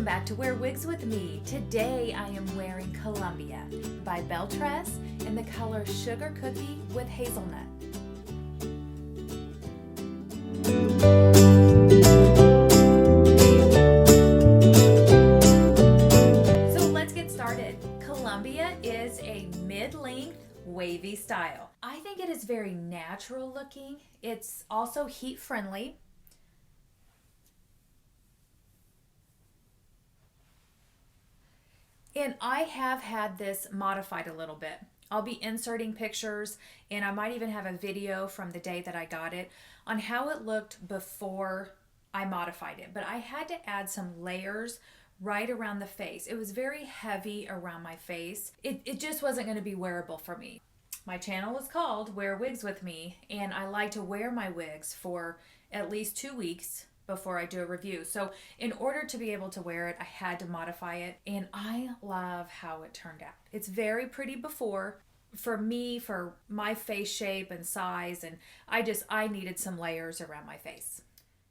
back to Wear Wigs with me. Today I am wearing Columbia by Belle Tress in the color Sugar Cookie with Hazelnut. So let's get started. Columbia is a mid-length wavy style. I think it is very natural looking. It's also heat friendly. And I have had this modified a little bit. I'll be inserting pictures, and I might even have a video from the day that I got it on how it looked before I modified it. But I had to add some layers right around the face. It was very heavy around my face. It just wasn't going to be wearable for me. My channel is called Wear Wigs with Me, and I like to wear my wigs for at least 2 weeks before I do a review. So in order to be able to wear it, I had to modify it, and I love how it turned out. It's very pretty before. For me, for my face shape and size, and I needed some layers around my face.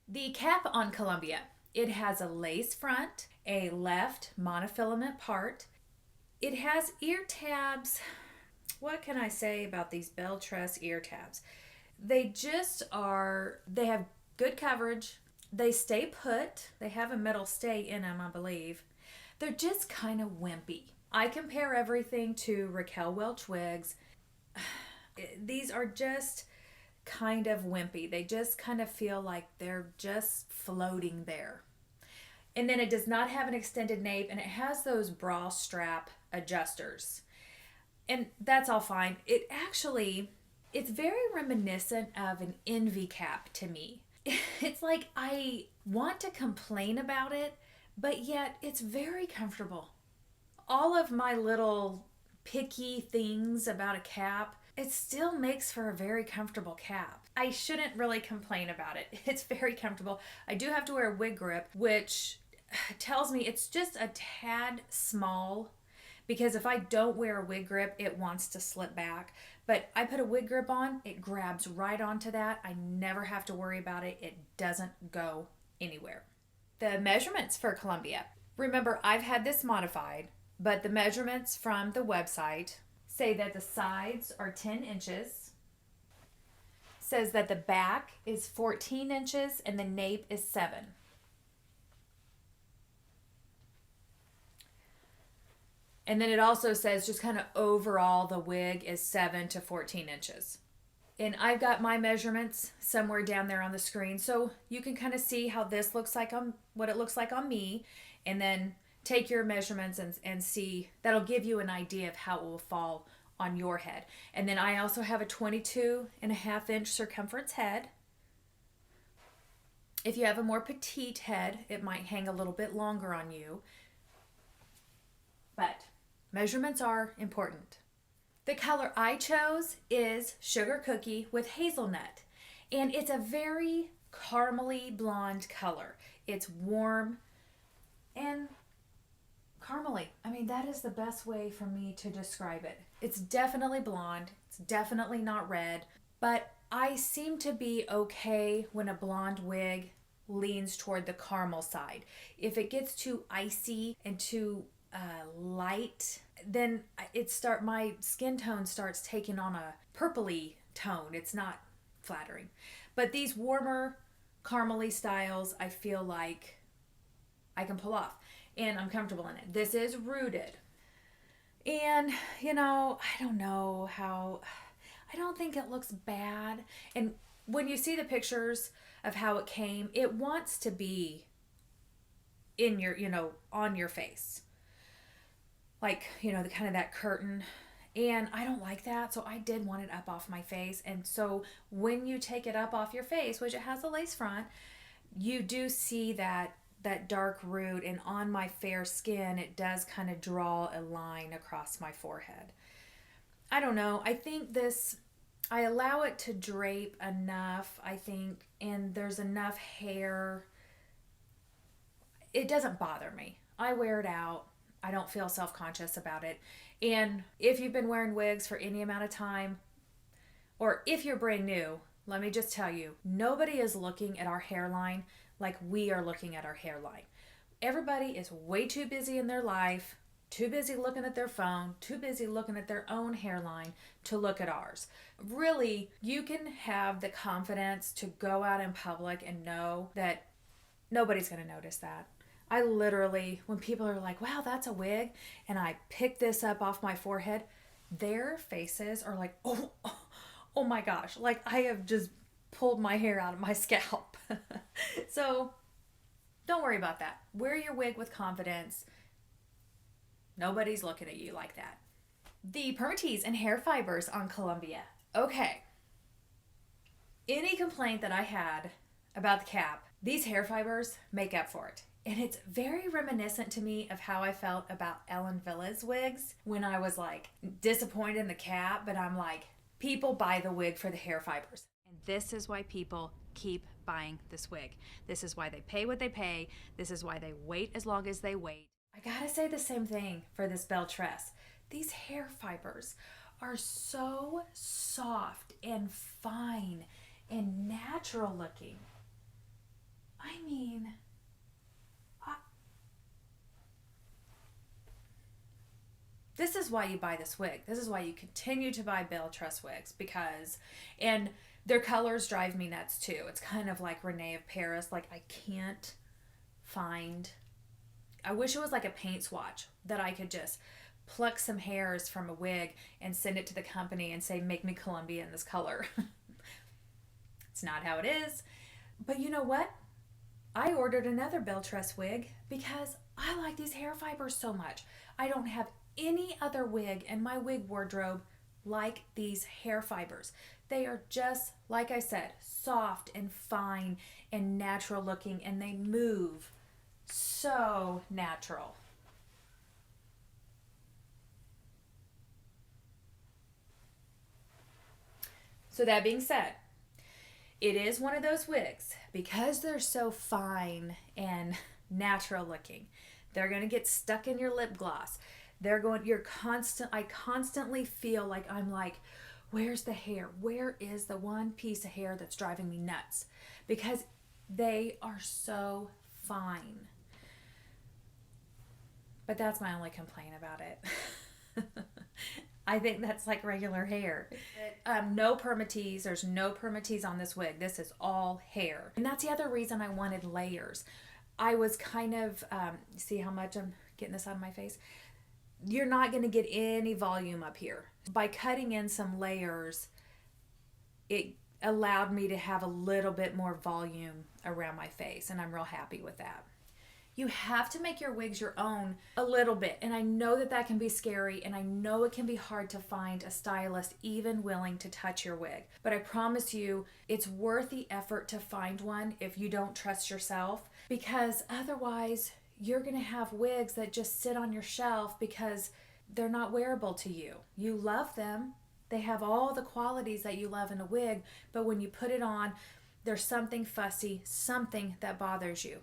The cap on Columbia, it has a lace front, a left monofilament part. It has ear tabs. What can I say about these Belle Tress ear tabs? They have good coverage. They stay put. They have a metal stay in them, I believe. They're just kind of wimpy. I compare everything to Raquel Welch wigs. These are just kind of wimpy. They just kind of feel like they're just floating there. And then it does not have an extended nape, and it has those bra strap adjusters. And that's all fine. It's very reminiscent of an Envy cap to me. It's like I want to complain about it, but yet it's very comfortable. All of my little picky things about a cap, it still makes for a very comfortable cap. I shouldn't really complain about it. It's very comfortable. I do have to wear a wig grip, which tells me it's just a tad small, because if I don't wear a wig grip, it wants to slip back. But I put a wig grip on, it grabs right onto that. I never have to worry about it. It doesn't go anywhere. The measurements for Columbia. Remember, I've had this modified, but the measurements from the website say that the sides are 10 inches, says that the back is 14 inches, and the nape is 7. And then it also says just kind of overall the wig is 7 to 14 inches. And I've got my measurements somewhere down there on the screen, so you can kind of see how this looks like what it looks like on me, and then take your measurements and see. That'll give you an idea of how it will fall on your head. And then I also have a 22.5-inch circumference head. If you have a more petite head, it might hang a little bit longer on you. But measurements are important. The color I chose is Sugar Cookie with Hazelnut. And it's a very caramely blonde color. It's warm and caramely. I mean, that is the best way for me to describe it. It's definitely blonde. It's definitely not red. But I seem to be okay when a blonde wig leans toward the caramel side. If it gets too icy and too light, then my skin tone starts taking on a purpley tone. It's not flattering. But these warmer caramely styles, I feel like I can pull off, and I'm comfortable in it. This is rooted, and I don't think it looks bad. And when you see the pictures of how it came, it wants to be in your on your face, like the kind of that curtain, and I don't like that, so I did want it up off my face. And so when you take it up off your face, which it has a lace front, you do see that dark root, and on my fair skin it does kind of draw a line across my forehead. I don't know, I think I allow it to drape enough, I think, and there's enough hair. It doesn't bother me. I wear it out. I don't feel self-conscious about it. And if you've been wearing wigs for any amount of time, or if you're brand new, let me just tell you, nobody is looking at our hairline like we are looking at our hairline. Everybody is way too busy in their life, too busy looking at their phone, too busy looking at their own hairline to look at ours. Really, you can have the confidence to go out in public and know that nobody's going to notice that. I literally, when people are like, wow, that's a wig, and I pick this up off my forehead, their faces are like, oh my gosh, like I have just pulled my hair out of my scalp. So don't worry about that. Wear your wig with confidence. Nobody's looking at you like that. The permatease and hair fibers on Columbia. Okay. Any complaint that I had about the cap, these hair fibers make up for it. And it's very reminiscent to me of how I felt about Ellen Villa's wigs when I was like disappointed in the cap, but I'm like, people buy the wig for the hair fibers. And this is why people keep buying this wig. This is why they pay what they pay. This is why they wait as long as they wait. I gotta say the same thing for this Belle Tress. These hair fibers are so soft and fine and natural looking. I mean, this is why you buy this wig. This is why you continue to buy Belle Tress wigs, because, and their colors drive me nuts too. It's kind of like Renee of Paris. Like I can't find, I wish it was like a paint swatch that I could just pluck some hairs from a wig and send it to the company and say, make me Columbia in this color. It's not how it is. But you know what? I ordered another Belle Tress wig because I like these hair fibers so much. I don't have any other wig in my wig wardrobe like these hair fibers. They are just, like I said, soft and fine and natural looking, and they move so natural. So that being said, it is one of those wigs, because they're so fine and natural looking, they're going to get stuck in your lip gloss. I constantly feel like I'm like, where's the hair? Where is the one piece of hair that's driving me nuts? Because they are so fine. But that's my only complaint about it. I think that's like regular hair. No permatease. There's no permatease on this wig. This is all hair. And that's the other reason I wanted layers. I was kind of, see how much I'm getting this out of my face? You're not going to get any volume up here. By cutting in some layers, it allowed me to have a little bit more volume around my face, and I'm real happy with that. You have to make your wigs your own a little bit, and I know that that can be scary, and I know it can be hard to find a stylist even willing to touch your wig, but I promise you it's worth the effort to find one if you don't trust yourself, because otherwise you're going to have wigs that just sit on your shelf because they're not wearable to you. You love them. They have all the qualities that you love in a wig, but when you put it on, there's something fussy, something that bothers you.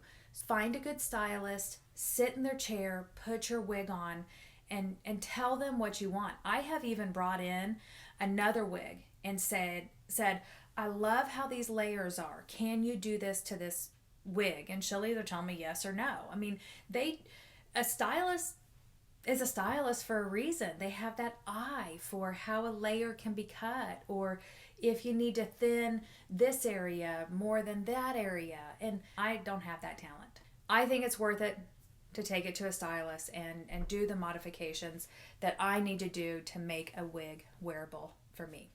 Find a good stylist, sit in their chair, put your wig on, and tell them what you want. I have even brought in another wig and said, I love how these layers are. Can you do this to this wig? And she'll either tell me yes or no. I mean, a stylist is a stylist for a reason. They have that eye for how a layer can be cut, or if you need to thin this area more than that area. And I don't have that talent. I think it's worth it to take it to a stylist and do the modifications that I need to do to make a wig wearable for me.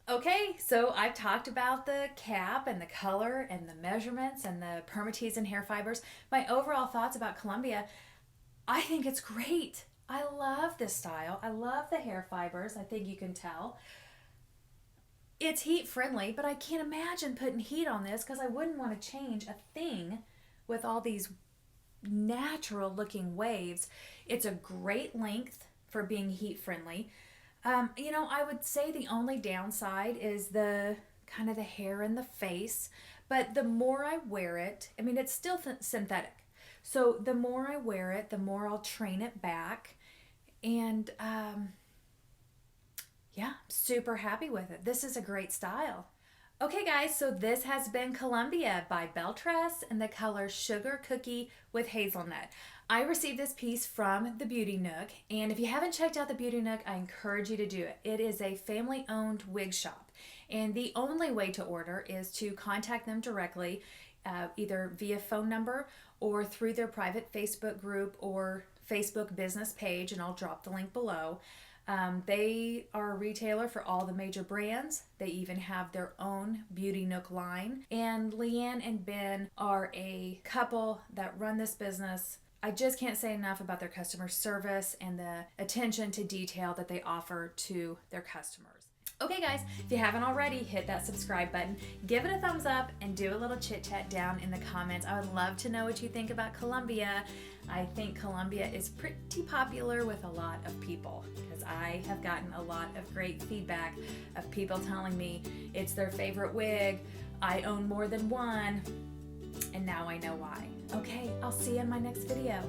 Okay, so I've talked about the cap and the color and the measurements and the permatease and hair fibers. My overall thoughts about Columbia, I think it's great. I love this style. I love the hair fibers. I think you can tell. It's heat friendly, but I can't imagine putting heat on this because I wouldn't want to change a thing with all these natural looking waves. It's a great length for being heat friendly. I would say the only downside is the kind of the hair in the face, but the more I wear it, I mean, it's still synthetic. So the more I wear it, the more I'll train it back. And yeah, super happy with it. This is a great style. Okay guys, so this has been Columbia by Belle Tress in the color Sugar Cookie with Hazelnut. I received this piece from the Beauty Nook, and if you haven't checked out the Beauty Nook, I encourage you to do it. It is a family-owned wig shop, and the only way to order is to contact them directly, either via phone number or through their private Facebook group or Facebook business page, and I'll drop the link below. They are a retailer for all the major brands. They even have their own Beauty Nook line. And Leanne and Ben are a couple that run this business. I just can't say enough about their customer service and the attention to detail that they offer to their customers. Okay guys, if you haven't already, hit that subscribe button, give it a thumbs up, and do a little chit chat down in the comments. I would love to know what you think about Columbia. I think Columbia is pretty popular with a lot of people because I have gotten a lot of great feedback of people telling me it's their favorite wig. I own more than one, and now I know why. Okay, I'll see you in my next video.